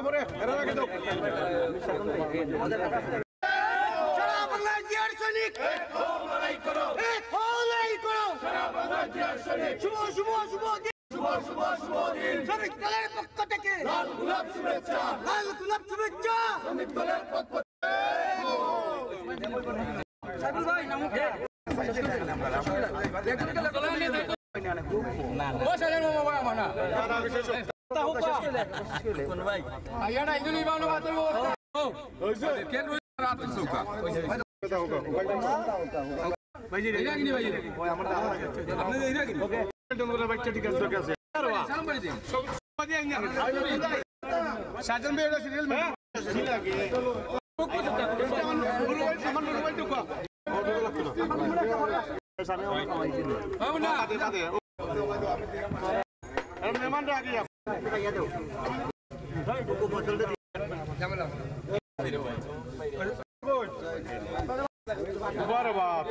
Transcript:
পরে এরা রাখে দাও সারা বাংলার জিয়ার সৈনিক এক হো লড়াই করো সারা বাংলার জিয়ার সৈনিক শুভ দিন শ্রমিক দলের পক্ষ থেকে লাল গোলাপ শুভেচ্ছা শ্রমিক দলের পক্ষ মেহমান